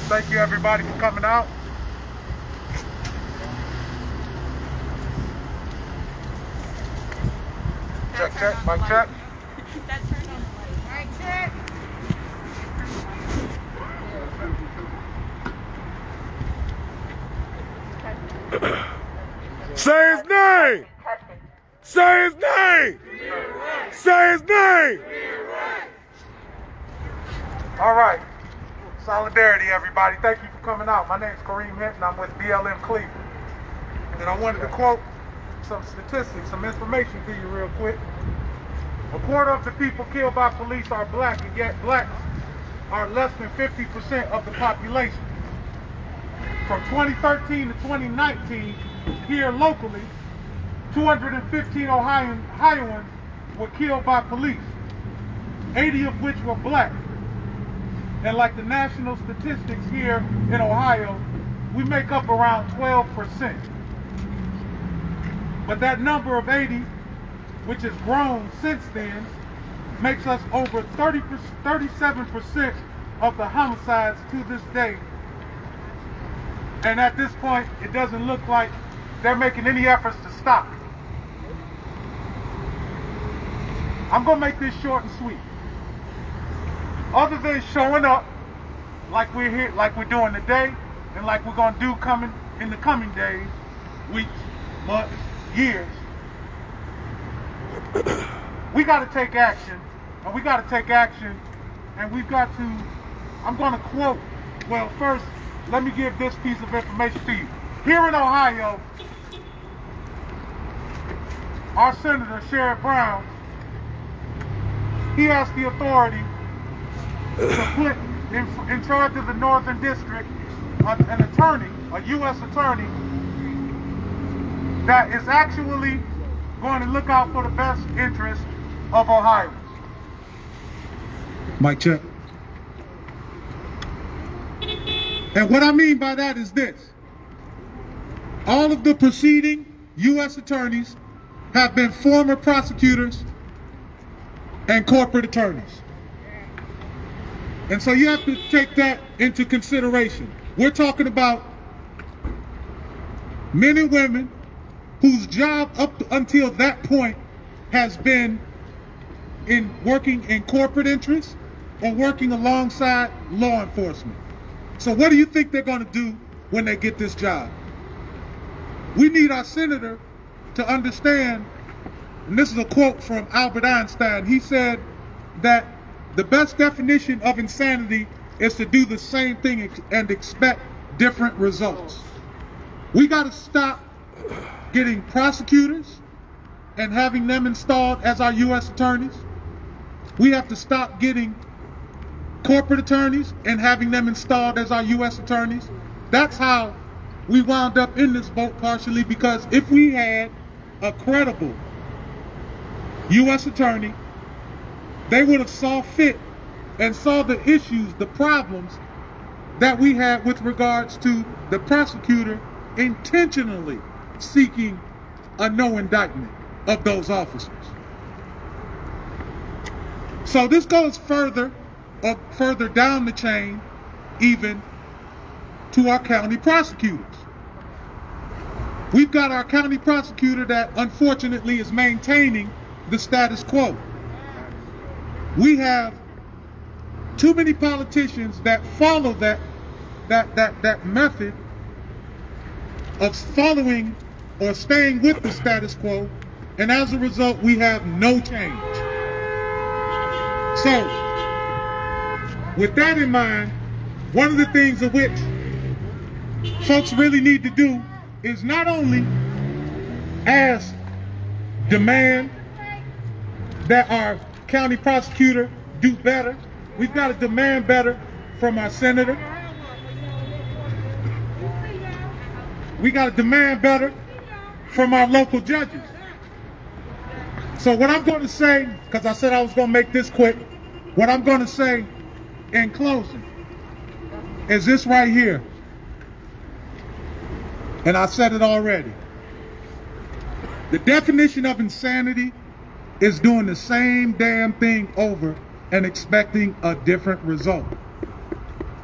Thank you everybody for coming out. Check, check, mic check. Mic check. Say his name! Say his name! Say his name! All right. Solidarity, everybody. Thank you for coming out. My name is Kareem Hinton. I'm with BLM Cleveland. And I wanted to quote some statistics, some information to you real quick. A quarter of the people killed by police are black, and yet blacks are less than 50% of the population. From 2013 to 2019, here locally, 215 Ohioans were killed by police, 80 of which were black. And like the national statistics here in Ohio, we make up around 12%. But that number of 80, which has grown since then, makes us over 37% of the homicides to this day. And at this point, it doesn't look like they're making any efforts to stop it. I'm gonna make this short and sweet. Other than showing up like we're here, like we're doing today, and like we're gonna do in the coming days, weeks, months, years, we gotta take action, and we gotta take action, and we've got to, I'm gonna quote, well first, let me give this piece of information to you. Here in Ohio, our Senator, Sherrod Brown, he has the authority to put in charge of the Northern District an attorney, a U.S. attorney, that is actually going to look out for the best interest of Ohioans. Mic check. And what I mean by that is this. All of the preceding U.S. attorneys have been former prosecutors and corporate attorneys. And so you have to take that into consideration. We're talking about men and women whose job up until that point has been in working in corporate interests or working alongside law enforcement. So what do you think they're going to do when they get this job? We need our senator to understand, and this is a quote from Albert Einstein. He said that the best definition of insanity is to do the same thing and expect different results. We got to stop getting prosecutors and having them installed as our U.S. attorneys. We have to stop getting corporate attorneys and having them installed as our U.S. attorneys. That's how we wound up in this boat, partially because if we had a credible U.S. attorney, they would have saw fit and saw the issues, the problems that we had with regards to the prosecutor intentionally seeking a no indictment of those officers. So this goes further down the chain, even to our county prosecutors. We've got our county prosecutor that unfortunately is maintaining the status quo. We have too many politicians that follow that method of following or staying with the status quo, and as a result, we have no change. So, with that in mind, one of the things of which folks really need to do is not only demand that our county prosecutor do better, we've got to demand better from our senator. We got to demand better from our local judges. So what I'm going to say, because I said I was going to make this quick, what I'm going to say in closing is this right here. And I said it already. The definition of insanity is doing the same damn thing over and expecting a different result.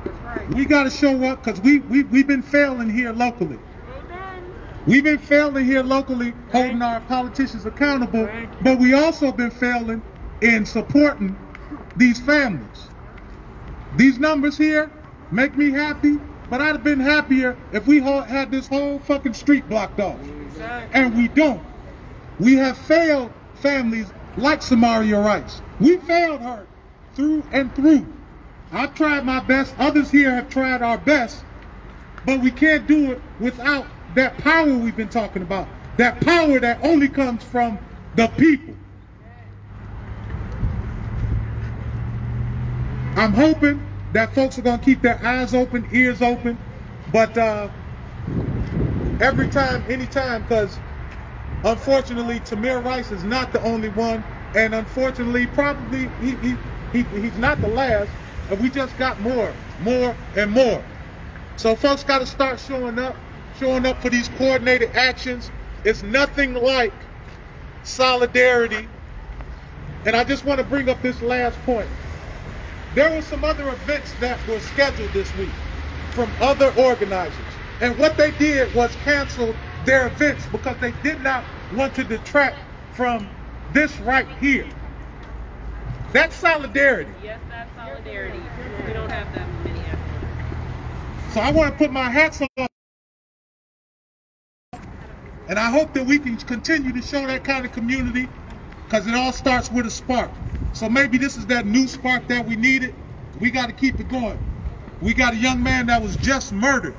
That's right. We got to show up because we've been failing here locally. We've been failing here locally, holding our politicians accountable, but we also been failing in supporting these families. These numbers here make me happy, but I'd have been happier if we had this whole fucking street blocked off. And we don't. We have failed families like Samaria Rice. We failed her through and through. I've tried my best. Others here have tried our best, but we can't do it without that power we've been talking about. That power that only comes from the people. I'm hoping that folks are going to keep their eyes open, ears open, but every time, anytime, because unfortunately Tamir Rice is not the only one, and unfortunately probably he's not the last, and we just got more and more. So folks got to start showing up for these coordinated actions. It's nothing like solidarity. And I just want to bring up this last point. There were some other events that were scheduled this week from other organizers. And what they did was cancel their events because they did not want to detract from this right here. That's solidarity. Yes, that's solidarity. We don't have that many efforts. So I want to put my hats on. And I hope that we can continue to show that kind of community, because it all starts with a spark. So maybe this is that new spark that we needed. We got to keep it going. We got a young man that was just murdered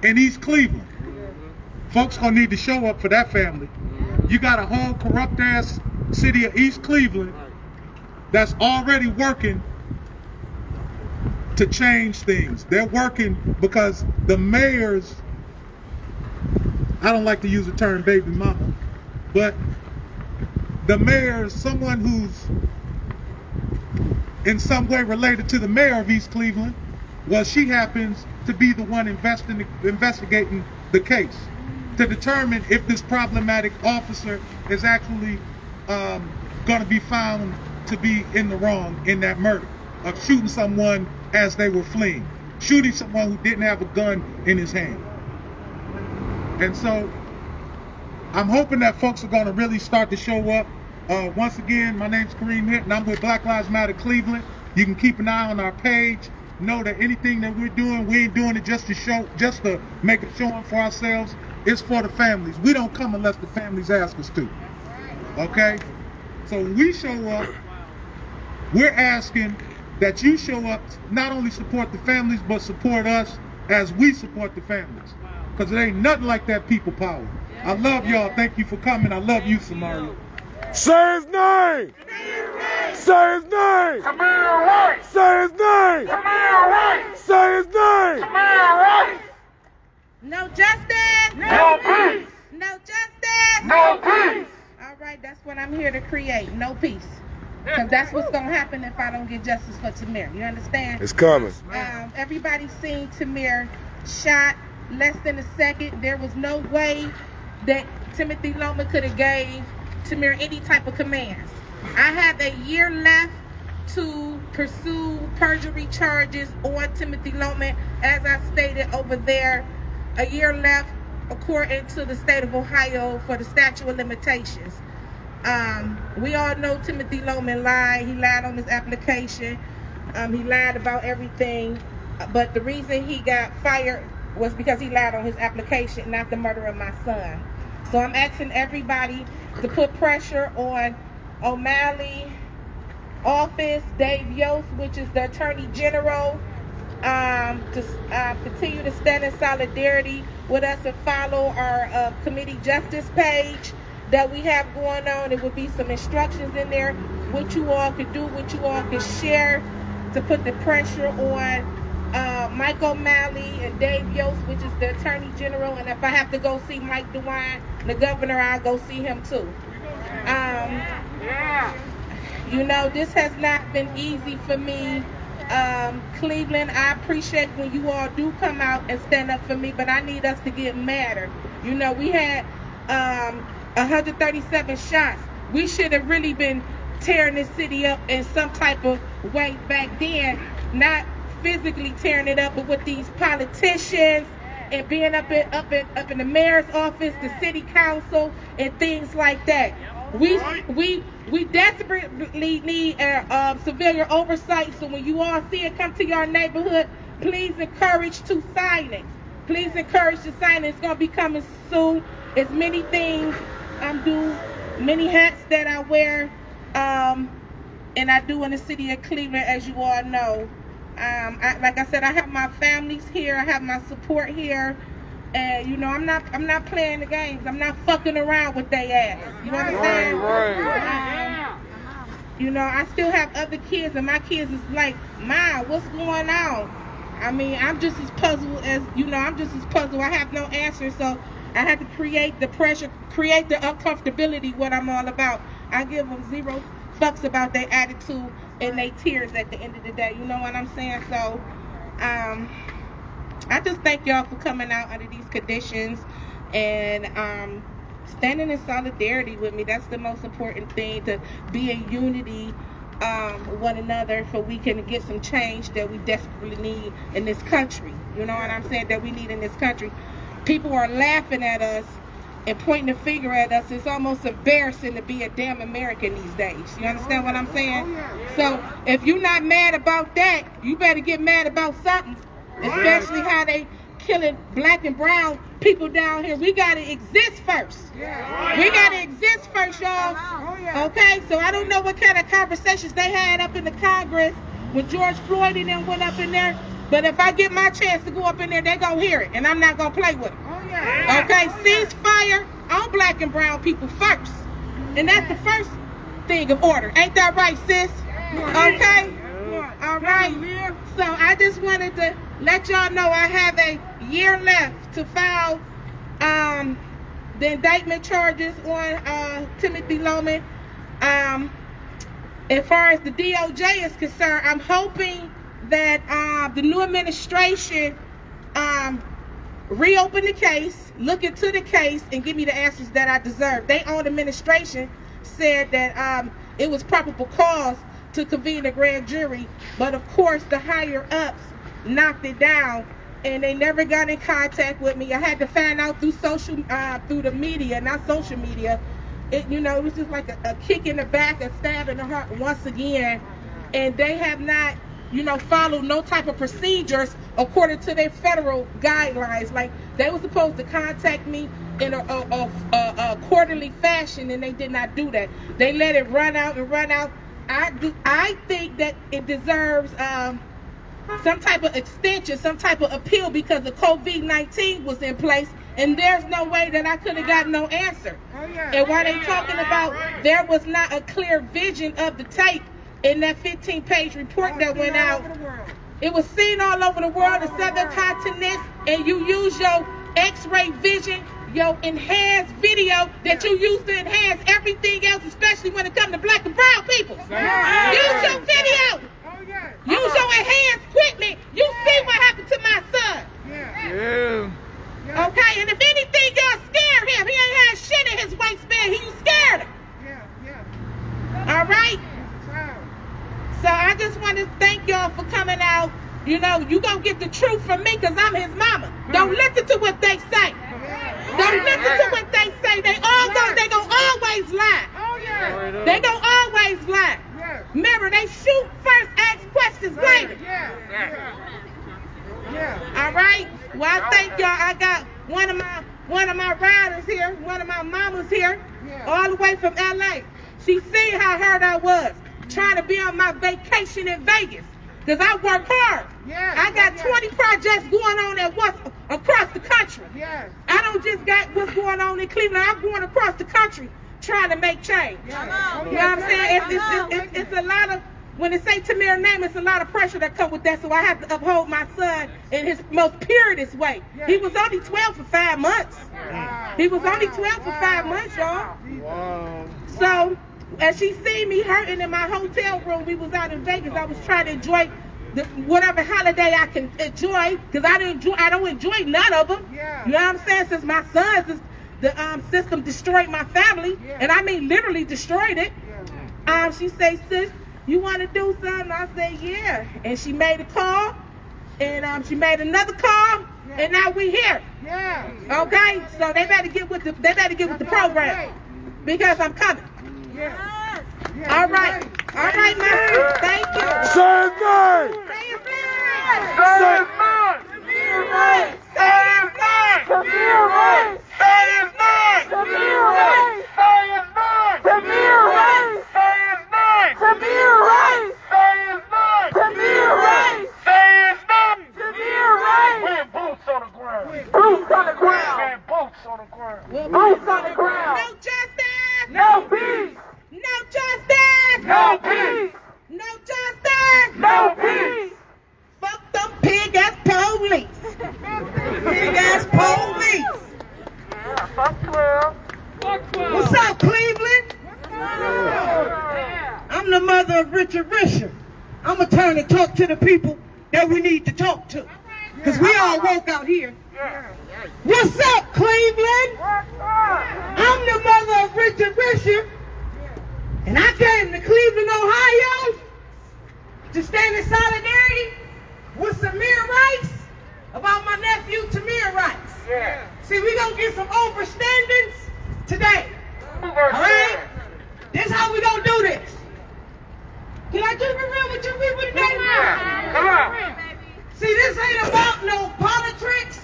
in East Cleveland. Folks gonna need to show up for that family. You got a whole corrupt ass city of East Cleveland that's already working to change things. They're working because the mayors, I don't like to use the term baby mama, but the mayor is someone who's in some way related to the mayor of East Cleveland. Well, she happens to be the one investigating the case to determine if this problematic officer is actually going to be found to be in the wrong in that murder of shooting someone as they were fleeing, shooting someone who didn't have a gun in his hand. And so I'm hoping that folks are going to really start to show up. Once again, my name's Kareem Hinton. I'm with Black Lives Matter Cleveland. You can keep an eye on our page. Know that anything that we're doing, we ain't doing it just to make a showing for ourselves. It's for the families. We don't come unless the families ask us to. Okay? So when we show up, we're asking that you show up, not only support the families, but support us as we support the families. Because it ain't nothing like that people power. I love y'all. Thank you for coming. I love you, Samaria. Say his name! Say his name! Tamir Rice! Say his name! Tamir Rice! Say his name! Tamir Rice! No justice! No peace! No justice! No peace! All right, that's what I'm here to create. No peace. Because that's what's going to happen if I don't get justice for Tamir. You understand? It's coming. Everybody's seen Tamir shot less than a second. There was no way that Timothy Loman could have gave Tamir any type of commands. I have a year left to pursue perjury charges on Timothy Loman. As I stated over there, a year left according to the state of Ohio for the statute of limitations. We all know Timothy Loman lied. He lied on his application. He lied about everything. But the reason he got fired was because he lied on his application, not the murder of my son. So I'm asking everybody to put pressure on O'Malley office, Dave Yost, which is the Attorney General, to continue to stand in solidarity with us and follow our committee justice page that we have going on. There will be some instructions in there, what you all can do, what you all can share to put the pressure on Mike O'Malley and Dave Yost, which is the Attorney General. And if I have to go see Mike DeWine, the governor, I'll go see him too. You know, this has not been easy for me. Cleveland, I appreciate when you all do come out and stand up for me, but I need us to get madder. You know, we had 137 shots. We should have really been tearing this city up in some type of way back then, not physically tearing it up, but with these politicians and being up in the mayor's office, the city council, and things like that. We desperately need civilian oversight. So when you all see it come to your neighborhood, please encourage to sign it. Please encourage to sign it. It's gonna be coming soon. It's many things I'm doing, many hats that I wear, and I do in the city of Cleveland, as you all know. Like I said, I have my families here. I have my support here. And you know, I'm not playing the games. I'm not fucking around with they ass. You understand? Right. You know, I still have other kids, and my kids is like, Mom, what's going on? I mean, I'm just as puzzled as, you know, I'm just as puzzled. I have no answer, so I had to create the pressure, create the uncomfortability, what I'm all about. I give them zero fucks about their attitude and their tears at the end of the day. You know what I'm saying? So, I just thank y'all for coming out under these conditions and standing in solidarity with me. That's the most important thing, to be in unity with one another, so we can get some change that we desperately need in this country. You know what I'm saying? That we need in this country. People are laughing at us and pointing the finger at us. It's almost embarrassing to be a damn American these days. You understand what I'm saying? So if you're not mad about that, you better get mad about something. Especially how they killing black and brown people down here. We gotta exist first. We gotta exist first, y'all. Okay, so I don't know what kind of conversations they had up in the Congress when George Floyd and them went up in there, but if I get my chance to go up in there, they gonna hear it, and I'm not gonna play with them. Okay, cease fire on black and brown people first, and that's the first thing of order. Ain't that right, sis? Okay. All right. So I just wanted to let y'all know I have a year left to file the indictment charges on Timothy Loman. As far as the DOJ is concerned, I'm hoping that the new administration reopen the case, look into the case, and give me the answers that I deserve. Their own administration said that it was probable cause to convene a grand jury, but of course the higher ups knocked it down, and they never got in contact with me. I had to find out through through the media, not social media. You know, it was just like a kick in the back, a stab in the heart once again, and they have not, you know, followed no type of procedures according to their federal guidelines. Like, they were supposed to contact me in a quarterly fashion, and they did not do that. They let it run out and run out. I think that it deserves some type of extension, some type of appeal, because the COVID-19 was in place, and there's no way that I could have gotten no answer. And while they talking about there was not a clear vision of the tape in that 15-page report that went out, it was seen all over the world, the 7 continents, and you use your X-ray vision, your enhanced video that you use to enhance everything else, especially when it comes to black and brown people. Use your video. Use your enhanced equipment. You see what happened to my son. Okay, and if anything, y'all scared him. He ain't had shit in his waistband. You scared him. All right? So I just want to thank y'all for coming out. You know, you gonna get the truth from me, because I'm his mama. Don't listen to what they say. Don't listen to what they say. They gonna always lie. They gonna always lie. Remember, they shoot first, ask questions later. All right. Well, I thank y'all. I got one of my riders here, one of my mamas here, all the way from LA. She seen how hurt I was trying to be on my vacation in Vegas, because I work hard. I got 20 projects going on at once across the country. I don't just got what's going on in Cleveland. I'm going across the country trying to make change. You know what I'm saying? It's a lot of, when they say Tamir's name, it's a lot of pressure that comes with that. So I have to uphold my son in his most purest way. He was only 12 for 5 months. He was only 12 for 5 months, y'all. So as she seen me hurting in my hotel room, we was out in Vegas. I was trying to enjoy whatever holiday I can enjoy, because I don't enjoy none of them. You know what I'm saying? Since my son's the system destroyed my family, and I mean literally destroyed it. She say, sis, you want to do something? I say, yeah. And she made a call, and she made another call, and now we here. Yeah. Okay, so they better get with the program because I'm coming. Yes. All right, Master. Thank you. Say his name. Say his name. Say Tamir Rice. Say his name. Tamir Rice. Say his name. Tamir Rice. Say his name. Tamir Rice. Say his name. Tamir Rice. Say his name. Tamir Rice. Say his name. Tamir Rice. We're boots on the ground. Boots on the ground. We're boots on the ground. Boots on the ground. No justice. No peace. No justice. No peace. No justice. No peace. Fuck them pig ass police. Pig ass police. Fuck 12. What's up, Cleveland? I'm the mother of Richard Risher. I'm going to turn and talk to the people that we need to talk to. Because we all woke out here. What's up, Cleveland? I'm the mother of Richard Risher. And I came to Cleveland, Ohio to stand in solidarity with Samaria Rice about my nephew, Tamir Rice. See, we're going to get some overstandings today. All right? This is how we going to do this. Can I keep it real with you people today? Come on. See, this ain't about no politics.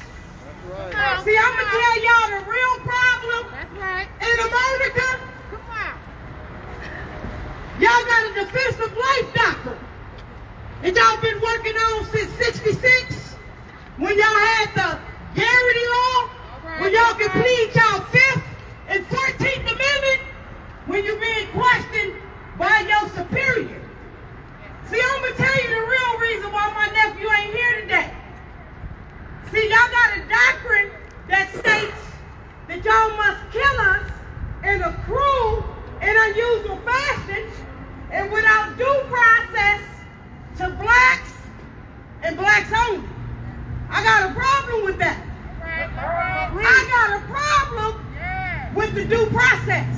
See, I'm going to tell y'all the real problem in America. Y'all got a defensive life doctrine that y'all been working on since '66 when y'all had the Garrity law, when y'all can plead y'all 5th and 14th Amendment when you're being questioned by your superior. See, I'm going to tell you the real reason why my nephew ain't here today. See, y'all got a doctrine that states that y'all must kill us in a cruel and unusual fashion and without due process to blacks and blacks only. I got a problem with that. I got a problem with the due process.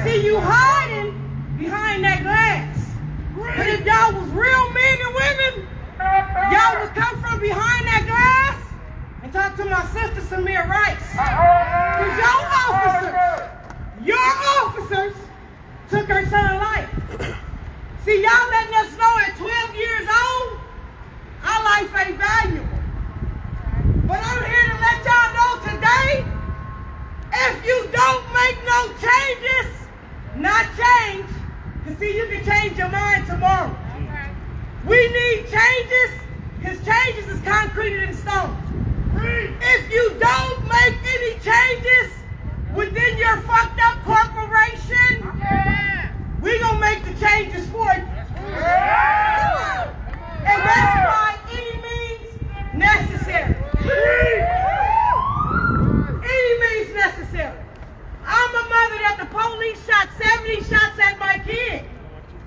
See, you hiding behind that glass. But if y'all was real men and women, y'all would come from behind that glass and talk to my sister Samaria Rice. Because your officers took her son's life. See, y'all letting us know at 12 years old, our life ain't valuable. But I'm here to let y'all know today, if you don't make no changes, not change, because see, you can change your mind tomorrow. We need changes, because changes is concreted in stone. If you don't make any changes within your fucked up corporation, we're going to make the changes for you. And that's by any means necessary. Any means necessary. I'm a mother that the police shot 70 shots at my kid.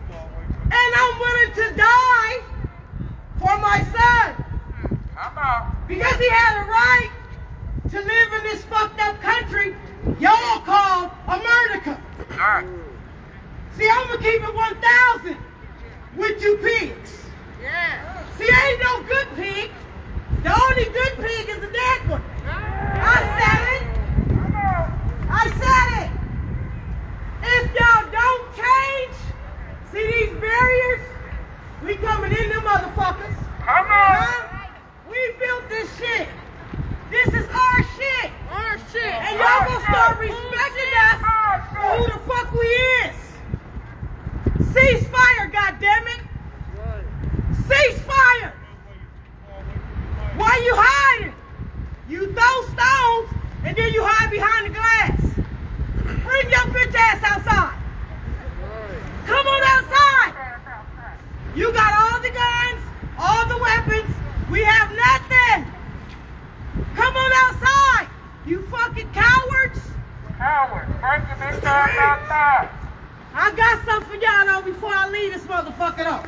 And I'm willing to die for my son. Because he had a right to live in this fucked up country y'all call America. See, I'm going to keep it 1,000 with you pigs. See, ain't no good pig. The only good pig is the dead one. I said it. I said it. If y'all don't change, see these barriers? We coming in them motherfuckers. We built this shit. This is our shit. And y'all gonna start respecting us for who the fuck we is. Ceasefire, goddammit. Ceasefire. Why you hiding? You throw stones and then you hide behind the glass. Bring your bitch ass outside. Come on outside. You got all the guns, all the weapons. We have nothing. Come on outside. You fucking cowards. Bring your bitch ass outside. I got something for y'all though before I leave this motherfucker up.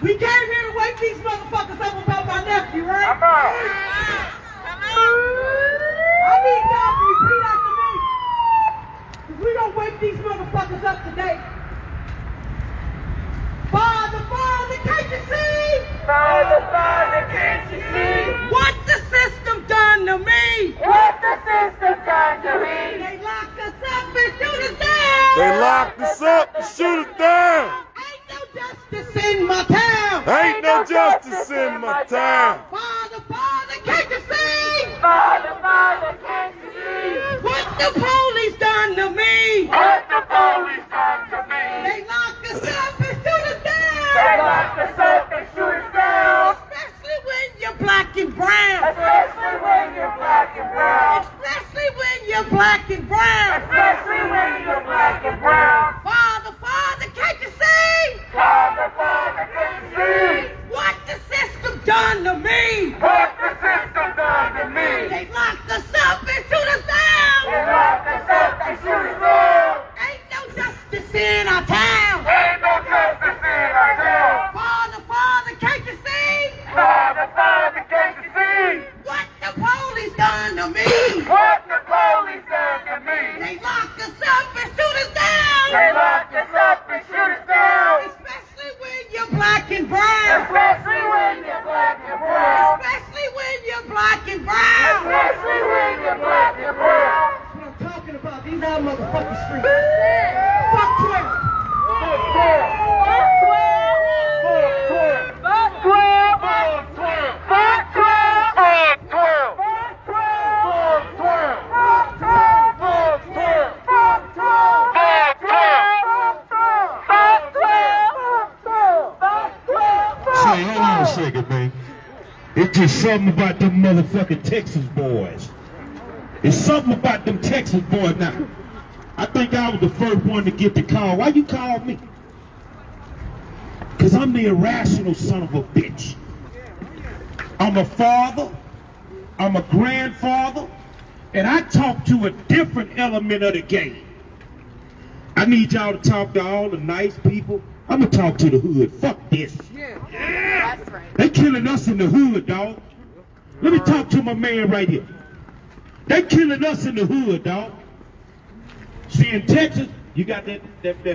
We came here to wake these motherfuckers up about my nephew, right? Come on. I need y'all to repeat after me. Because we gonna wake these motherfuckers up today. Father, Father, can't you see? Father, Father, can't can't you see? What the system done to me? What the system done to me? They locked us up and shoot us down. They locked us up and shoot us down. Ain't no justice in my town. Ain't no justice in my town. Father, Father, can't you see? Father, Father, can't you see? What the police done to me? What the police done to me? They locked us up and shoot us down. They locked us up and shoot us down. Especially when you're black and brown. Especially when you're black and brown. Especially when you're black and brown. Especially when you're black and brown. Father, Father, can't you see? Father, Father, can't you see? What the system done to me? What the system done to me? They locked us up and shoot us down. They locked us up and shoot us down. Ain't no justice in our town. Ain't no justice in our town. Father, Father, can't you see? Father, Father, can't you see? What the police done to me? What the police done to me? They locked us up and shoot us down. They locked us up and shoot us down. Especially when you're black and brown. Especially when you're black and brown. Especially when you're black and brown. Especially when you're black and brown. That's what I'm talking about. These are motherfucking streets. Fuck 12. Fuck 12. Fuck 12. Fuck 12. Fuck 12. Fuck 12. Fuck 12. Fuck 12. Fuck 12. Fuck 12. Fuck 12. Fuck 12. Fuck 12. Fuck 12. Fuck 12. Say, hold on a second, man. It's just something about them motherfucking Texas boys. It's something about them Texas boys now. I think I was the first one to get the call. Why you call me? Because I'm the irrational son of a bitch. I'm a father. I'm a grandfather. And I talk to a different element of the game. I need y'all to talk to all the nice people. I'm going to talk to the hood. Fuck this. Yeah. That's right. They killing us in the hood, dog. Let me talk to my man right here. They killing us in the hood, dog. See, in Texas, you got that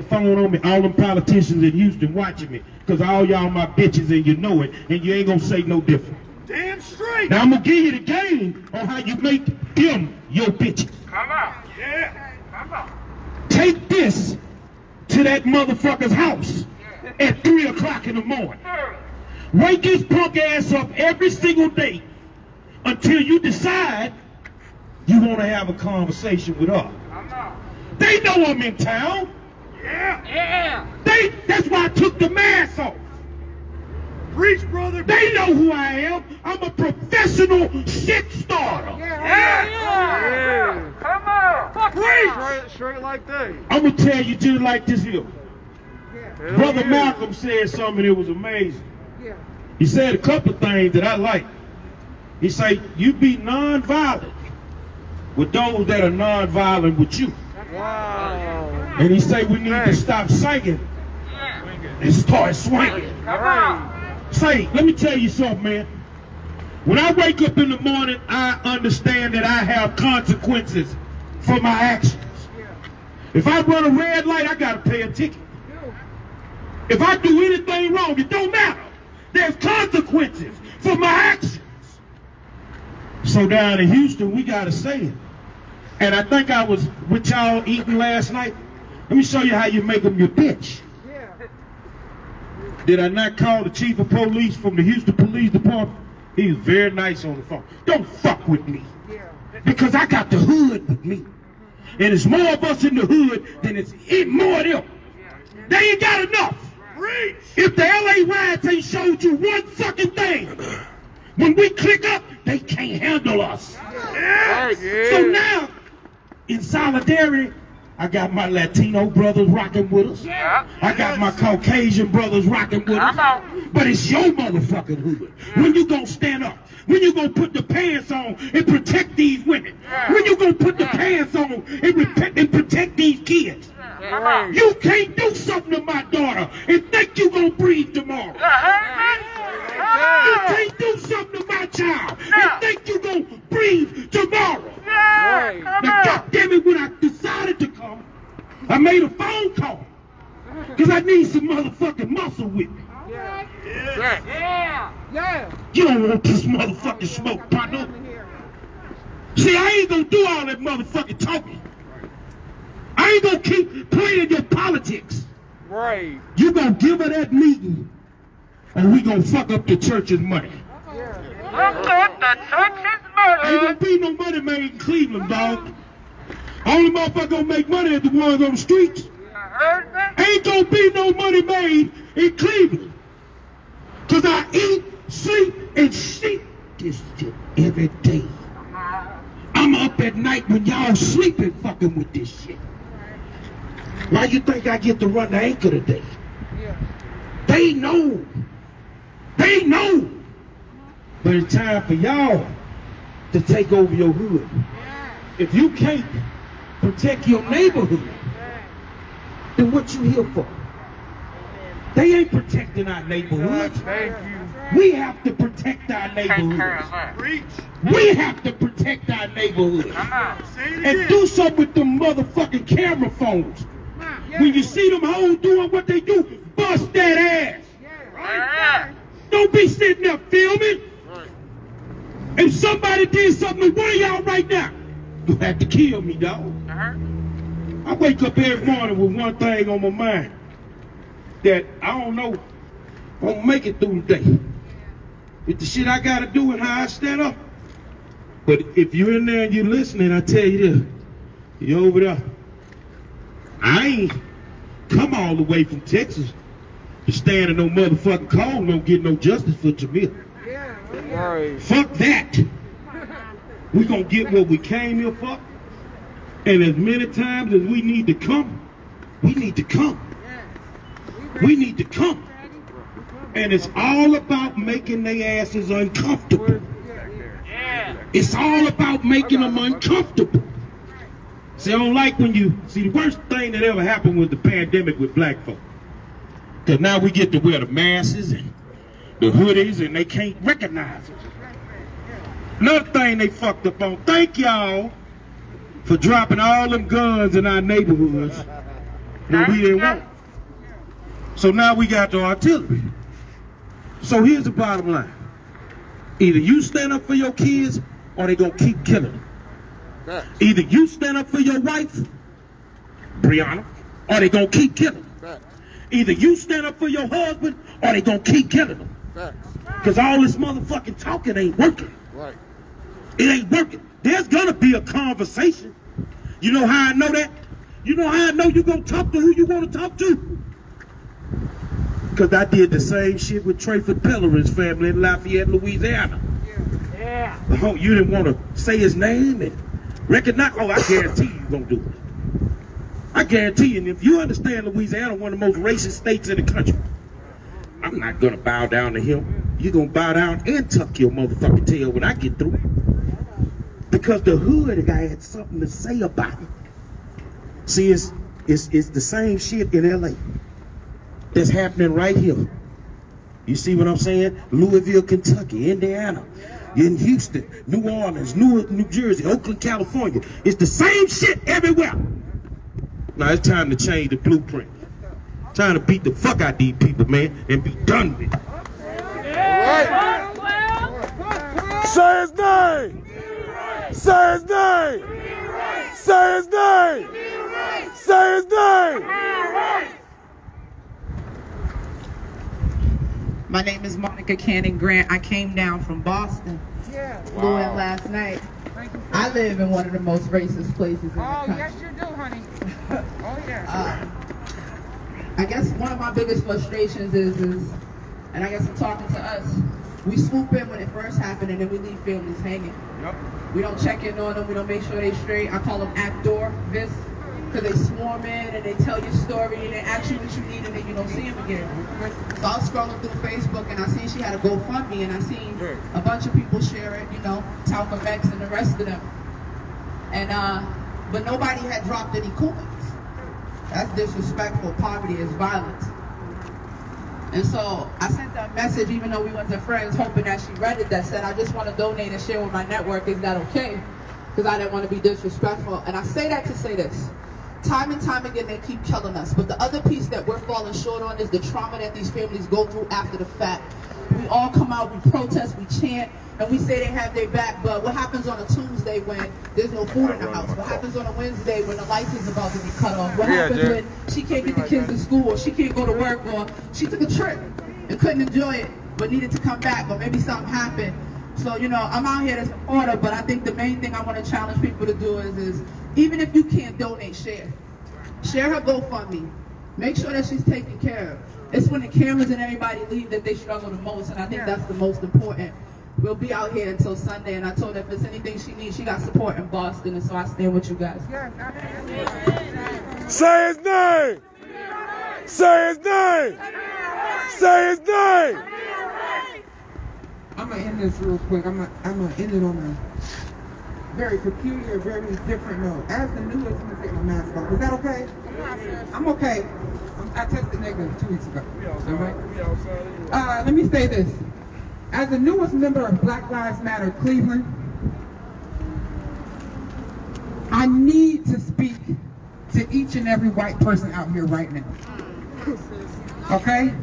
phone on me, all them politicians in Houston watching me, because all y'all my bitches and you know it, and you ain't gonna say no different. Damn straight. Now I'm gonna give you the game on how you make them your bitches. Come on. Yeah. Come on. Take this to that motherfucker's house at 3 o'clock in the morning. Wake his punk ass up every single day until you decide you want to have a conversation with her. Come on. They know I'm in town. Yeah. Yeah. That's why I took the mask off. Preach, brother. They know who I am. I'm a professional shit starter. Yeah. Come on. Fuck yeah. Straight like that. I'm going to tell you just like this here. Hell Brother yeah. Malcolm said something that was amazing. Yeah. He said a couple of things that I like. He said, you be non-violent with those that are non-violent with you. Wow. And he said we need to stop singing and start swinging. Come on. Say, let me tell you something, man. When I wake up in the morning, I understand that I have consequences for my actions. If I run a red light, I gotta pay a ticket. If I do anything wrong, it don't matter. There's consequences for my actions. So down in Houston, we gotta say it. And I think I was with y'all eating last night. Let me show you how you make them your bitch. Did I not call the chief of police from the Houston Police Department? He was very nice on the phone. Don't fuck with me. Because I got the hood with me. And it's more of us in the hood than it's more of them. They ain't got enough. If the LA riots ain't showed you one fucking thing, when we click up, they can't handle us. So now, in solidarity, I got my Latino brothers rocking with us. I got my Caucasian brothers rocking with us. But it's your motherfucking hood. When you gonna stand up? When you gonna put the pants on and protect these women? When you gonna put the pants on and protect these kids? You can't do something to my daughter and think you gonna breathe tomorrow. You can't do something to my child and think you gonna breathe tomorrow. Now, goddammit, when I decided to come, I made a phone call because I need some motherfucking muscle with me. You don't want this motherfucking smoke, partner. See, I ain't gonna do all that motherfucking talking. I ain't gonna keep playing your politics. Right. You gonna give her that meeting, or we gonna fuck up the church's money. Fuck up the church's money. Ain't gonna be no money made in Cleveland, dog. Only motherfucker gonna make money at the ones on the streets. Ain't gonna be no money made in Cleveland. Cause I eat, sleep, and sleep this shit every day. I'm up at night when y'all sleeping fucking with this shit. Why you think I get to run the anchor today? They know. They know. But it's time for y'all to take over your hood. If you can't protect your neighborhood, then what you here for? They ain't protecting our neighborhoods. Thank you. We have to protect our neighborhoods. We have to protect our neighborhoods. And do something with them motherfucking camera phones. When you see them hoes doing what they do, bust that ass. Don't be sitting there filming. If somebody did something to one of y'all right now, you have to kill me, dog. I wake up every morning with one thing on my mind. That I don't know if I'm gonna make it through the day. With the shit I gotta do and how I stand up. But if you're in there and you're listening, I tell you this. You're over there. I ain't come all the way from Texas to stand in no motherfucking call and don't get no justice for Tamir. Right. Fuck that. We gonna get what we came here for. And as many times as we need to come, we need to come. We need to come. And it's all about making their asses uncomfortable. It's all about making them uncomfortable. See, I don't like when you see, the worst thing that ever happened was the pandemic with black folk. Because now we get to wear the masks and the hoodies and they can't recognize us. Another thing they fucked up on, thank y'all for dropping all them guns in our neighborhoods when we didn't want. So now we got the artillery. So here's the bottom line. Either you stand up for your kids or they gonna keep killing them. Either you stand up for your wife, Brianna, or they gonna keep killing them. Either you stand up for your husband or they gonna keep killing them. Because all this motherfucking talking ain't working. Right. It ain't working. There's gonna be a conversation. You know how I know that? You know how I know you gonna talk to who you wanna talk to? Because I did the same shit with Trayford Pellerin's family in Lafayette, Louisiana. Oh, you didn't want to say his name and recognize. Oh, I guarantee you gonna do it. I guarantee you, and if you understand Louisiana, one of the most racist states in the country, I'm not gonna bow down to him. You're gonna bow down and tuck your motherfucking tail when I get through. Because the hood guy had something to say about it. See, it's the same shit in LA that's happening right here. You see what I'm saying? Louisville, Kentucky, Indiana, in Houston, New Orleans, New Jersey, Oakland, California. It's the same shit everywhere. Now it's time to change the blueprint. Time to beat the fuck out these people, man, and be done with it. Say his name! Say his name! Say his name! Say his name! My name is Monica Cannon Grant. I came down from Boston. Flew in last night. I live in one of the most racist places in the country. Oh, yes you do, honey. Oh, yeah. I guess one of my biggest frustrations is, and I guess I'm talking to us, we swoop in when it first happened and then we leave families hanging. Yep. We don't check in on them. We don't make sure they straight. I call them actor-vis, because they swarm in and they tell your story and they ask you what you need and then you don't see them again. So I was scrolling through Facebook and I seen she had a GoFundMe and I seen a bunch of people share it, you know, Talcum X and the rest of them. And but nobody had dropped any coins. That's disrespectful. Poverty is violence. And so I sent her a message, even though we wasn't friends, hoping that she read it, that said, I just want to donate and share with my network. Is that okay? Because I didn't want to be disrespectful. And I say that to say this. Time and time again, they keep killing us. But the other piece that we're falling short on is the trauma that these families go through after the fact. We all come out, we protest, we chant, and we say they have their back. But what happens on a Tuesday when there's no food in the house? What happens on a Wednesday when the lights is about to be cut off? What happens when she can't get the kids to school, or she can't go to work, or she took a trip and couldn't enjoy it but needed to come back, or maybe something happened? So, you know, I'm out here to support her, but I think the main thing I want to challenge people to do is even if you can't donate, share. Share her GoFundMe. Make sure that she's taken care of. It's when the cameras and everybody leave that they struggle the most, and I think that's the most important. We'll be out here until Sunday, and I told her if there's anything she needs, she got support in Boston, and so I stand with you guys. Say his name! Say his name! Say his name! I'm gonna end this real quick. I'm gonna end it on a very peculiar, very different note. As the newest, I'm gonna take my mask off. Is that okay? I'm okay. I tested negative 2 weeks ago. All right. Let me say this. As the newest member of Black Lives Matter Cleveland, I need to speak to each and every white person out here right now. Okay?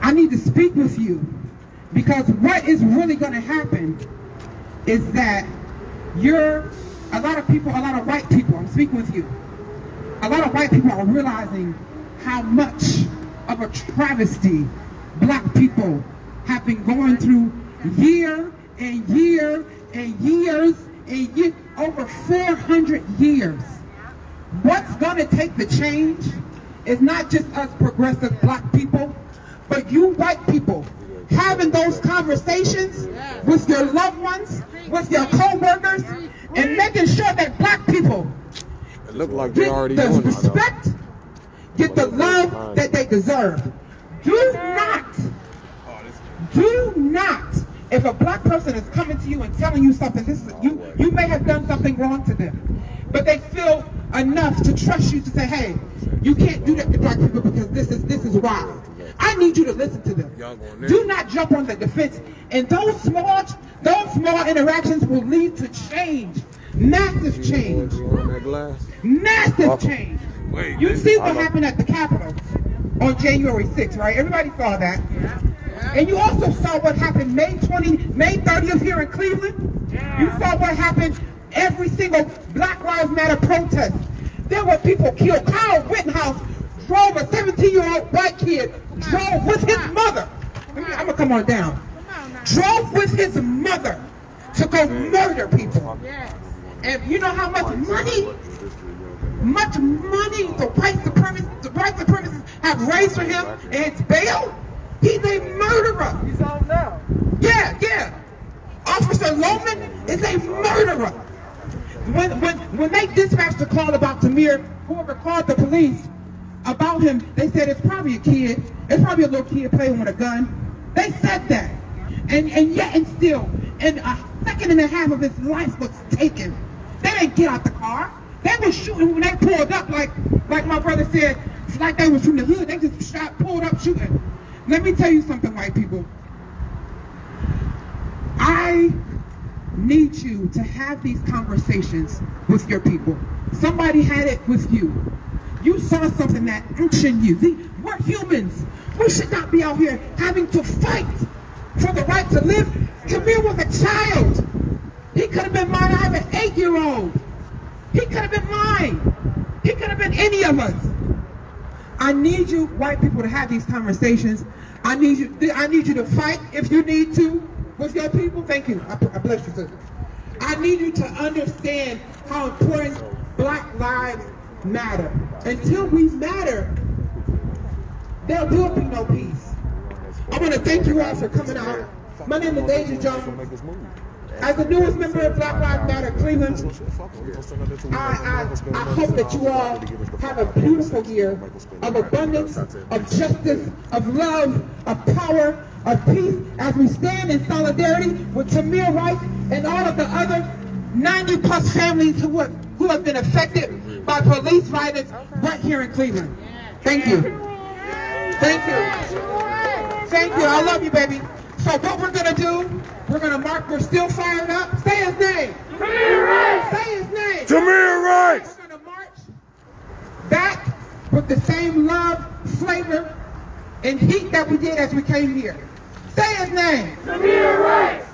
I need to speak with you because what is really going to happen is that a lot of white people, I'm speaking with you, a lot of white people are realizing how much of a travesty black people have been going through year and year and years and years, over 400 years. What's going to take the change is not just us progressive black people, but you white people having those conversations with your loved ones, with your co-workers, and making sure that black people get the respect, get the love that they deserve. Do not, if a black person is coming to you and telling you something, you may have done something wrong to them, but they feel enough to trust you to say, hey, you can't do that to black people because this is why. I need you to listen to them. Do not jump on the defense. And those small interactions will lead to change. Massive change. Massive change. You see what happened at the Capitol on January 6th, right? Everybody saw that. And you also saw what happened May 30th here in Cleveland. You saw what happened every single Black Lives Matter protest. There were people killed. Kyle Rittenhouse drove a 17-year-old white kid, drove with his mother. I'm gonna come on down. Drove with his mother to go murder people. And you know how much money the white supremacists have raised for him and his bail? He's a murderer. He's on now. Yeah. Officer Loman is a murderer. When they dispatched the call about Tamir, whoever called the police about him, they said it's probably a kid. It's probably a little kid playing with a gun. They said that. And still, in a second and a half of his life was taken. They didn't get out the car. They were shooting when they pulled up, like my brother said, it's like they was from the hood. They just pulled up shooting. Let me tell you something, white people. I need you to have these conversations with your people. Somebody had it with you. You saw something that unctioned you. See, we're humans. We should not be out here having to fight for the right to live. Tamir was a child. He could have been mine. I have an 8-year-old. He could have been mine. He could have been any of us. I need you, white people, to have these conversations. I need you to fight if you need to with your people. Thank you. I bless you, sister. I need you to understand how important Black Lives matter. Until we matter, there will be no peace. I want to thank you all for coming out. My name is Deja Jones. As the newest member of Black Lives Matter Cleveland, I hope that you all have a beautiful year of abundance, of justice, of love, of power, of peace, as we stand in solidarity with Tamir Rice and all of the other 90+ families who have been affected by police violence right here in Cleveland. Thank you. Thank you. Thank you. I love you, baby. So what we're going to do, we're going to mark, we're still fired up. Say his name. Tamir Rice. Say his name. Tamir Rice. We're gonna march back with the same love, flavor, and heat that we did as we came here. Say his name. Tamir Rice.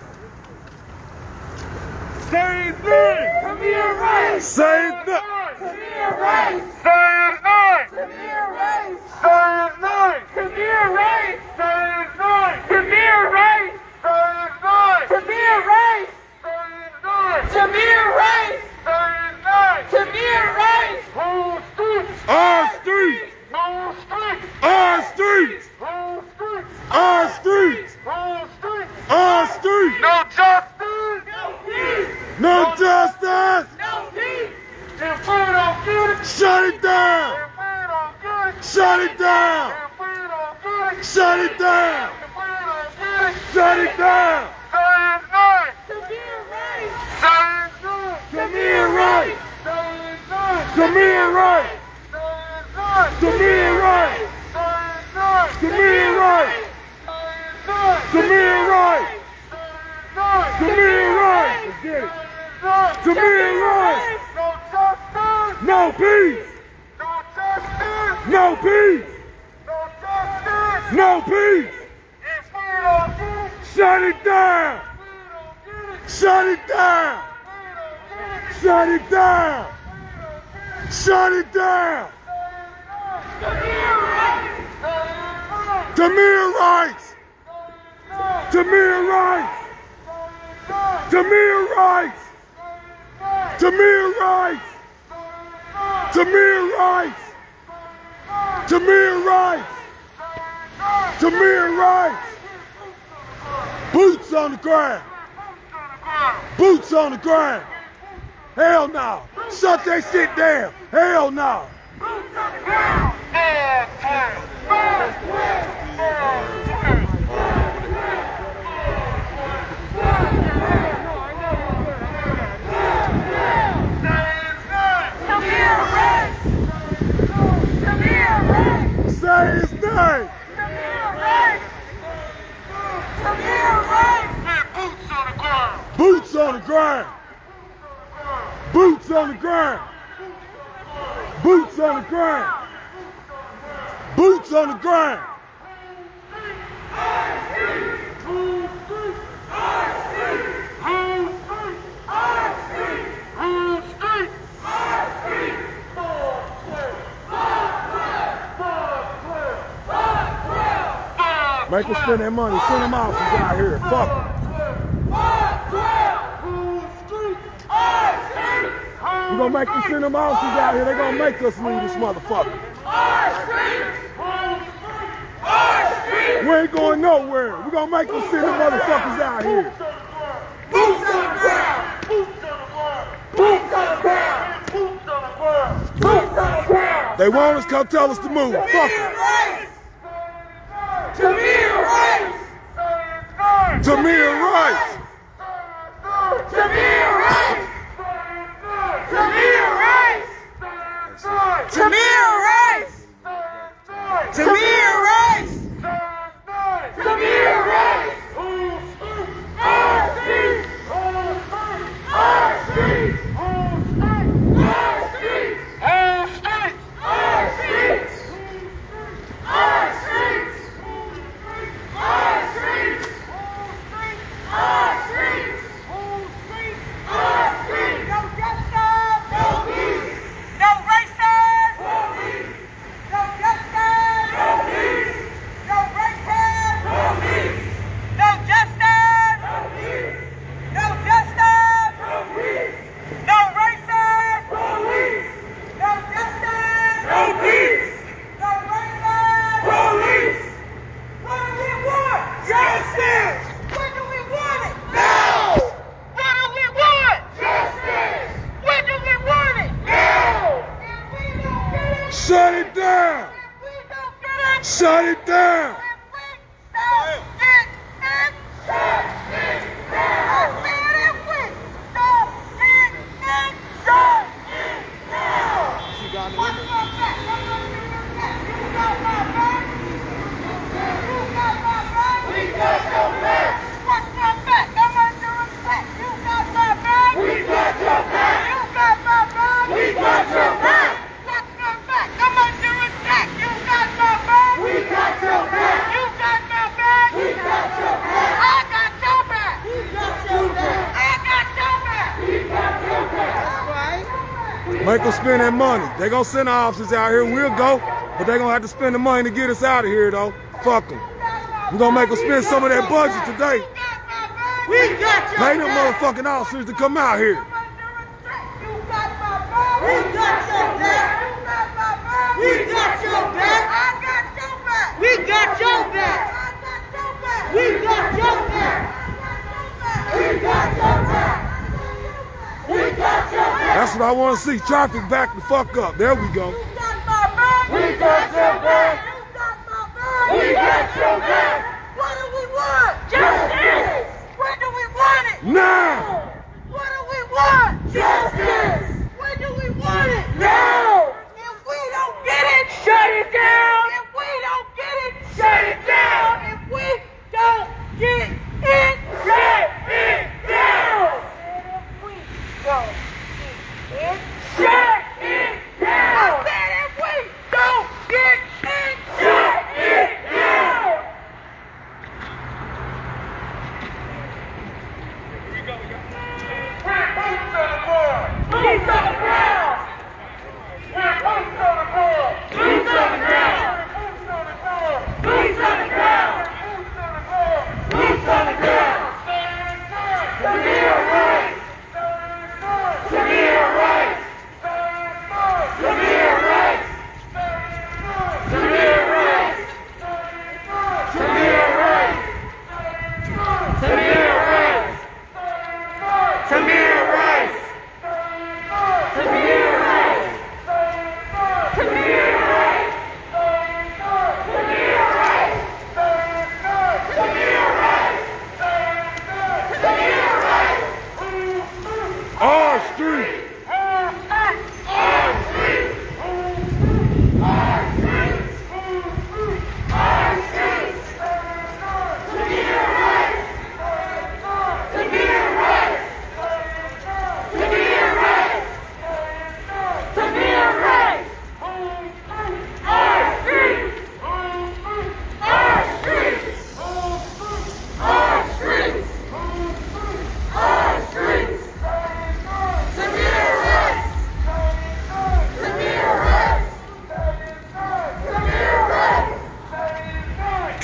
Say his name. Tamir Rice. Say his name. Tamir Rice. Say his name. Tamir Rice. Say his name. Tamir Rice. Say his name. Tamir Rice. Say his name. Tamir Rice. Say his name. Tamir Rice. Say his name. Tamir Rice. Whole streets. Our streets. Whole streets. Our streets. Whole streets. Our streets. Whole streets. Our streets. No justice. No peace. No justice. No peace. If we don't get it. Shut it down. If we don't get it. Shut it down. If we don't get it. Shut it down. If we don't get it. Shut it down. Say his name. Tamir Rice. Say his name. Tamir Rice. Say his name. Tamir Rice. Say his name. Tamir Rice. Say his name. Tamir Rice. Tamir Rice. Tamir Rice. Let's get it. Tamir Rice. No justice. No peace. No justice. No peace. No justice. No peace. If we don't get it. Shut it down. Shut it down. Shut it down. Shut it down. Tamir Rice. Tamir Rice. Tamir Rice. Tamir Rice. Tamir Rice. Tamir Rice. Tamir Rice. Boots on the ground. Boots on the ground. Hell no. Shut that shit down. Hell no. Say his name. Boots on the ground. Boots on the ground. Boots on the ground. Boots on the ground. Make them spend their money. Send them out. He's out here. Fuck them. We're gonna make them send them out. He's out here. They're gonna make us leave this motherfucker. We ain't going nowhere. We're gonna make them send them motherfuckers out here. Boots on the ground. Boots on the ground. Boots on the ground. Boots on the ground. Boots on the ground. They want us to come tell us to move. Fuck them. Tamir Rice! Tamir Rice! Tamir Rice! Tamir Rice! Tamir Rice! Tamir Rice! Tamir Rice! Our streets! Our streets! Our streets! Our streets! Our streets! Our streets! Our streets! Our streets! Our streets! No justice! No peace! No racism! No peace! No justice! No peace! No racism! No peace! No justice! No peace! No justice! No peace! No racism! Police! No justice! No peace! No racism! Police! What do we want? Justice! When do we want it? Now! What do we want? Justice! When do we want it? Now! If we don't get it, Shut it down! if we don't get it, Shut it down! if we don't get it, justice now! I said if we don't get it, justice now! What's my back? You got my back? You got my back? We got your back! What's my back? I'm under attack! You got my back? We got Make them spend that money. They gonna send the officers out here. We'll go, but they gonna have to spend the money to get us out of here, though. Fuck them. We're gonna make them spend some of that budget today. Pay them motherfucking officers to come out here. We got your back. We got your back. I got your back. We got your back. We got your back. We got your back. We got your back. That's what I want to see. Traffic back the fuck up. There we go. We got your back. We got your back. What do we want? Justice. When do we want it? Now. What do we want? Justice. When do we want it? Now. If we don't get it, shut it down. If we don't get it, shut it down. If we don't get it, shut it down. If we don't get it, shut it down. I said if we don't get it, shut it down. Boots on the ground! Boots on the ground! Boots on the ground! Boots on the ground! Boots on the ground! Tamir Rice! Tamir Rice! Tamir Rice! Tamir Rice! Tamir Rice! Tamir Rice! Tamir Rice! Tamir Rice! Tamir Rice! Tamir Rice! Tamir Rice! Tamir Rice! Our street! Our streets! Our streets! Our streets! Tamir Rice! Tamir Rice! Tamir Rice! Tamir Rice! Our streets! Our streets! Our streets! Our streets!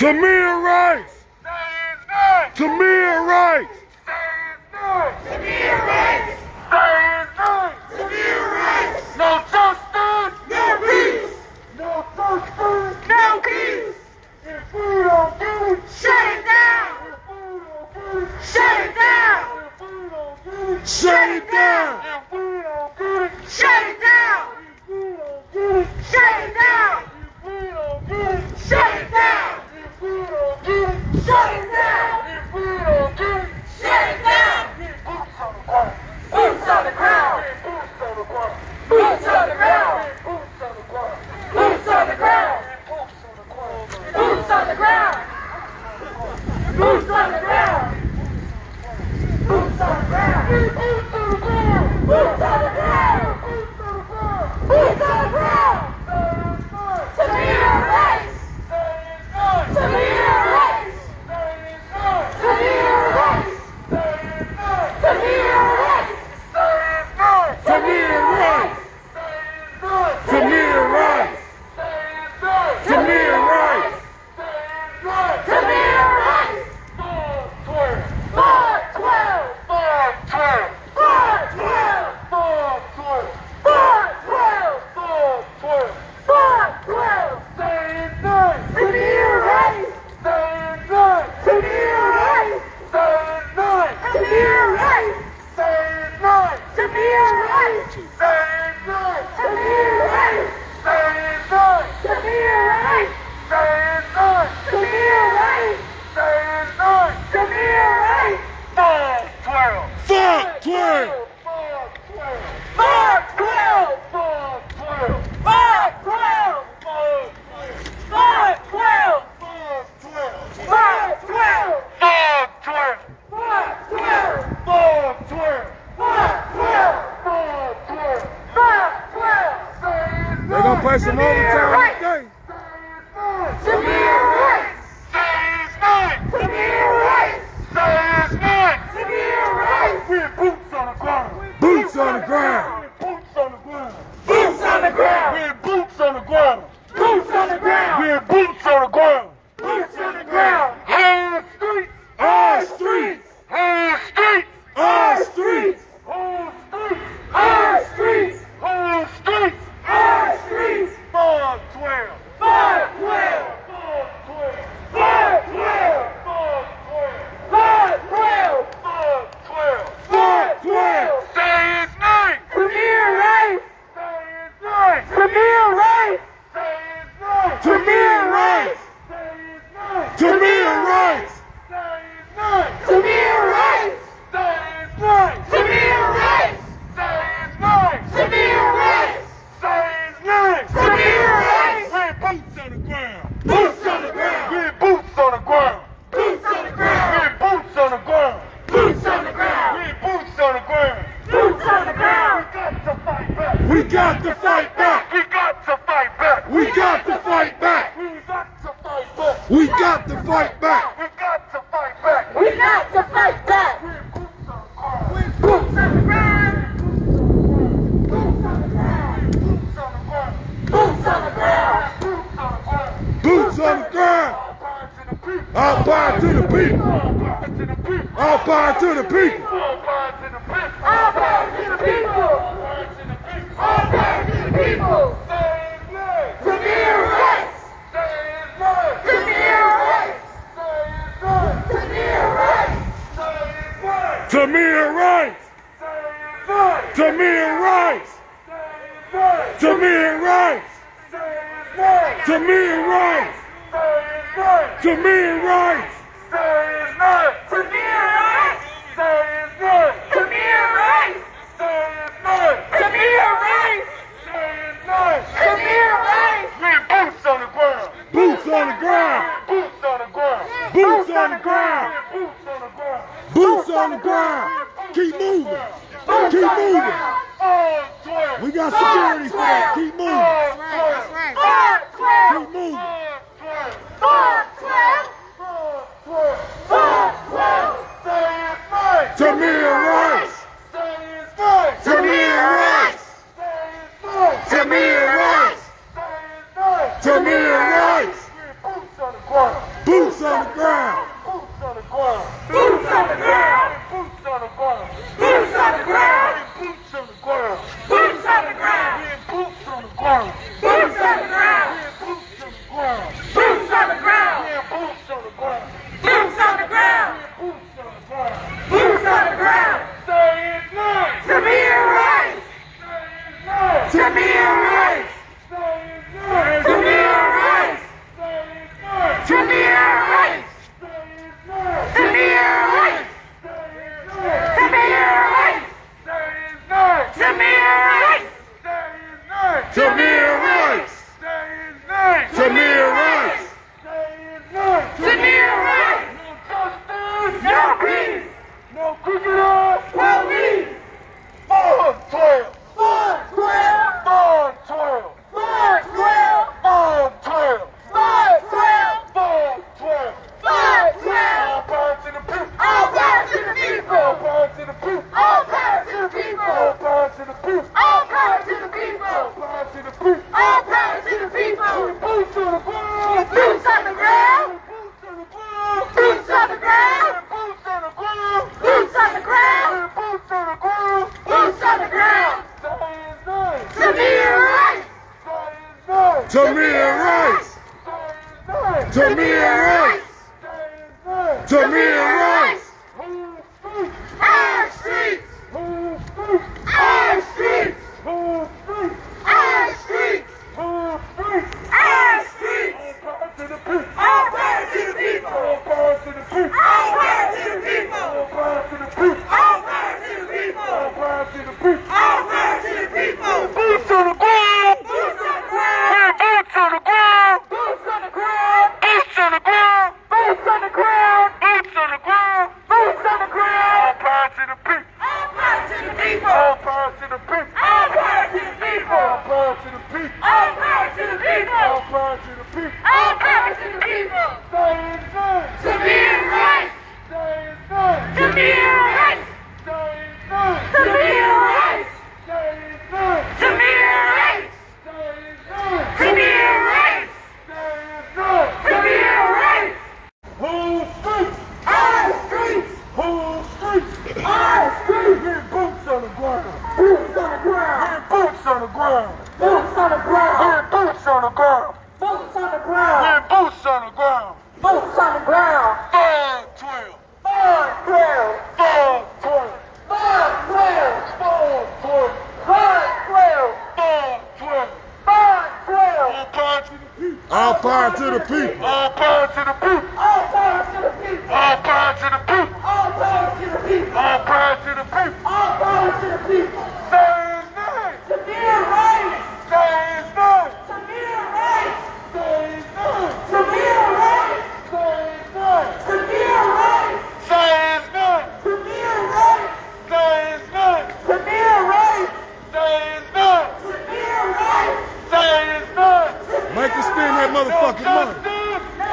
Tamir Rice! Tamir Rice! Tamir Rice! Tamir Rice! Tamir Rice! Tamir Rice! No justice! No peace! No justice! No peace! If we don't do it, shut it down! Shut it down! Shut it down! If we don't do it, shut it down! Shut it down! If we don't do it, shut it down! If we don't do it, shut it down! If we don't do it, shut it down! Boots on the ground! Boots on the ground! Boots on the ground! Boots on the ground! Boots on the ground! Boots on the ground! Boots on the ground! Boots on the ground! Boots on the ground! Tamir Rice! Tamir Rice! We got to fight back. We got to fight back. We got to fight back. Boots on the ground. Boots on the ground. Boots on the ground. Boots on the ground. All power to the people. All power to the people. All power to the people. All power to the people. All power to the people. Tamir Rice. Tamir Rice. Tamir Rice. Tamir Rice. Tamir Rice. Tamir Rice. Tamir Rice. Tamir Rice. Tamir Rice. Tamir Rice. Tamir Rice. Tamir Rice. Boots on the ground. Boots on the ground. Boots on the ground. Boots on the ground. Boots on the ground. Boots on the ground. Keep moving. Keep moving. We got security for that. Keep moving. Keep moving. Tamir Rice. Tamir Rice. Tamir Rice. Tamir Rice. Boots on the ground. Boots on the ground. Boots on the ground. Boots on the ground. Boots on the ground. Boots on the ground. Boots on the ground. Boots on the ground. Boots on the ground. Boots on the ground. Boots on the ground. Boots on the ground. Boots on the ground. Tamir Rice. Tamir Rice. Tamir Rice. Tamir Rice. Tamir Rice. Tamir Rice. Tamir Rice. Tamir Rice. Tamir Rice. Tamir Rice. No peace. No criminals. Police. 412. 412. 412. 412. 412. 412. 412. All power to the people. All power to the people. All power to the people. All power to the people. All power to the people. All power to the people. All power to the people. All power to the people. Boots on the ground. Boots on the ground. Boots on the ground. Boots on the ground. Boots on the ground. Boots on the ground. Boots on the ground. Tamir Rice. Tamir Rice. Tamir Rice. Tamir Rice. Our streets. Our streets. Our streets. Our streets. All power to the people. All power to the people. All power to the people. All power to the people. All power to the people. All power to the people. All power to the people. Boots on the ground. Boots on the ground. Boots on the ground. Boots on the ground. Boots on the ground. Boots on the ground. Boots on the ground. Boots on the ground. All power to the people. All power to the people. All power to the people. All power to the people. All power to the people. All power to the people. All power to the people. All power to the people. Tamir Rice. Tamir Rice. Tamir Rice. Tamir Rice. Tamir Rice. Tamir Rice. Whole streets. Our streets. Whole streets. Our streets. Boots on the ground. Boots on the ground. Boots on the ground. Boots on the ground. Boots on the ground. Boots on the ground. Boots on the ground. Boots on the ground. 412. 412. 412. 412. 412. 412. 412. 412. All power to the people. All power to the people. All power to the people. All power to the people. All power to the people. All power to the people. All power to the people. Say his name. Tamir Rice. Say his name. Tamir Rice. Say his name. Tamir Rice. Say his name. Tamir Rice. Say his name. Tamir Rice. Say his name. Tamir Rice. Say his name. Tamir Rice. Say his name. Tamir Make us spend that motherfucking money. No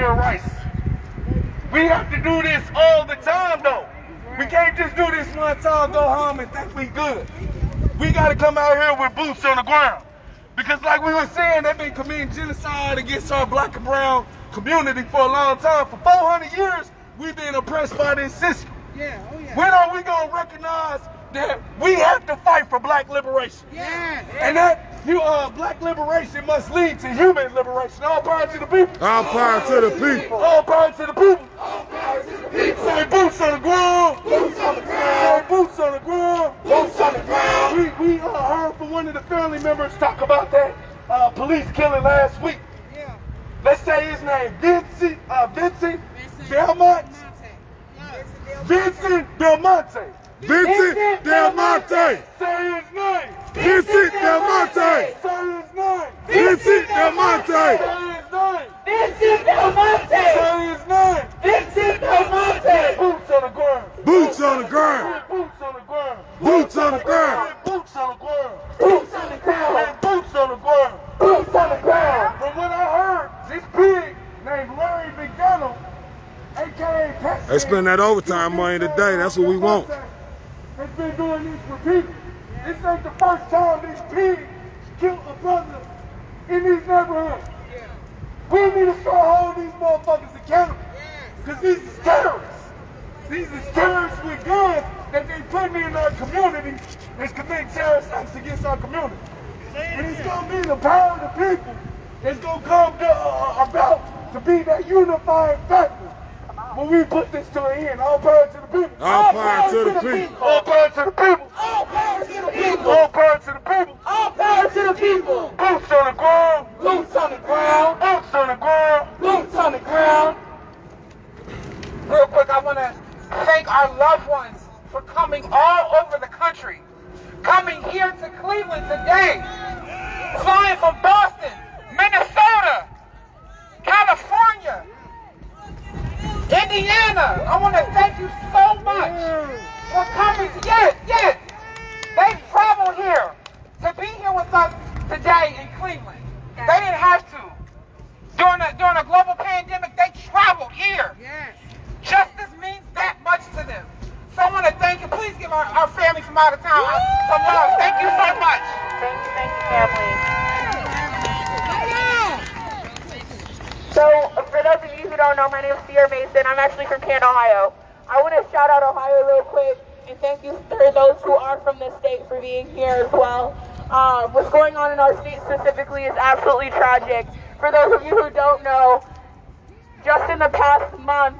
Tamir Rice. We have to do this all the time, though. We can't just do this one time, go home, and think we good. We got to come out here with boots on the ground. Because like we were saying, they've been committing genocide against our black and brown community for a long time. For 400 years, we've been oppressed by this system. Yeah, oh yeah. When are we going to recognize that we have to fight for black liberation? Yeah. And that black liberation must lead to human liberation. All power to the people. All power to the people. All power to the people. All power to the people. Say boots on the ground. Boots on the ground. Say boots on the ground. Boots on the ground. We heard from one of the family members talk about that police killing last week. Yeah. Let's say his name, Vincent Belmont. Vincent Belmonte. Vincent Del Monte. Say his name. Vincent Del Monte. Say his name. Vincent Del Monte. Say his name. Vincent Del Monte! Say his name. Vincent Del Monte! Boots on the ground. Boots on the ground. Boots on the ground. Boots on the ground. Boots on the ground. Boots on the ground! Boots on the ground. Boots on the ground! From what I heard, this pig named Larry McDonald, a.k.a. Pat, They spend that overtime money today. That's what we want. has been doing this for people. This ain't the first time this pig killed a brother in these neighborhoods. We need to start holding these motherfuckers accountable. Because these is terrorists. These is terrorists with guns that they put in our community that's committing terrorist acts against our community. And it's going to be the power of the people that's going to come about to be that unifying factor when we put this to an end. All power to the people. All power to the people. All power to the people. All power to the people! All power to the people. All power to the people! Boots on the ground. Boots on the ground! Boots on the ground. Boots on the ground! Real quick, I want to thank our loved ones for coming all over the country. Coming here to Cleveland today. Flying from Boston, Minnesota, California, Indiana. I want to thank you so much for coming. Yes. They traveled here to be here with us today in Cleveland. They didn't have to. During a global pandemic, they traveled here. Justice means that much to them. So I want to thank you. Please give our family from out of town some love. Thank you so much. Thank you, family. So, for those of you who don't know, my name is Sierra Mason. I'm actually from Canton, Ohio. I want to shout out Ohio real quick and thank you for those who are from this state for being here as well. What's going on in our state specifically is absolutely tragic. For those of you who don't know, just in the past month,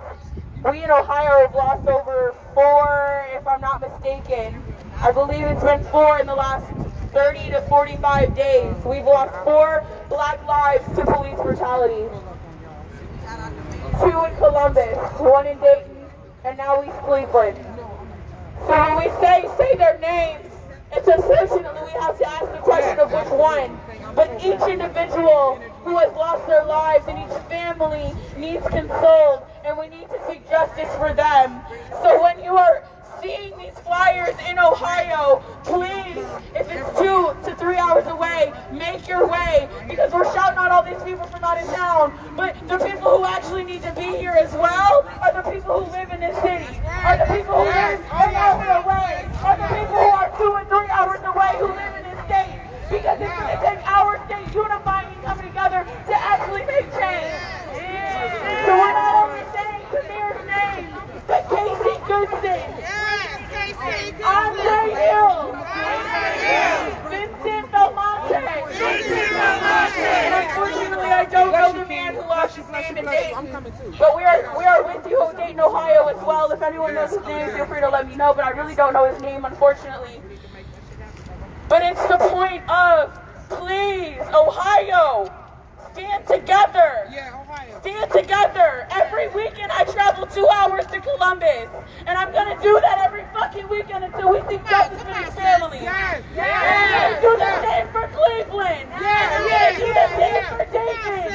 we in Ohio have lost over 4, if I'm not mistaken. I believe it's been 4 in the last 30 to 45 days. We've lost 4 black lives to police brutality. 2 in Columbus, 1 in Dayton, and now East Cleveland. So when we say their names, it's unfortunately we have to ask the question of which one. But each individual who has lost their lives and each family needs consoled, and we need to seek justice for them. So when you are seeing these flyers in Ohio, please, if it's 2 to 3 hours away, make your way, because we're shouting out all these people from out of town, but the people who actually need to be here as well are the people who live in this city, are the people who live an hour away, are the people who are 2 and 3 hours away who live in this state, because it's going to take our state unifying and coming together to actually make change. So we're not only saying Tamir's name, but Casey Goodson, Andre Hill, Vincent Belmonte, and unfortunately I don't know the man who lost his name in Dayton, but we are with you in Dayton, Ohio as well. If anyone knows his name, feel free to let me know, but I really don't know his name, unfortunately. But it's the point of, please, Ohio, stand together. Stand together. Every weekend I travel 2 hours to Columbus. And I'm going to do that every fucking weekend until we seek justice for these families. And we're going to do the same for Cleveland. And we're going to do the same for Dayton.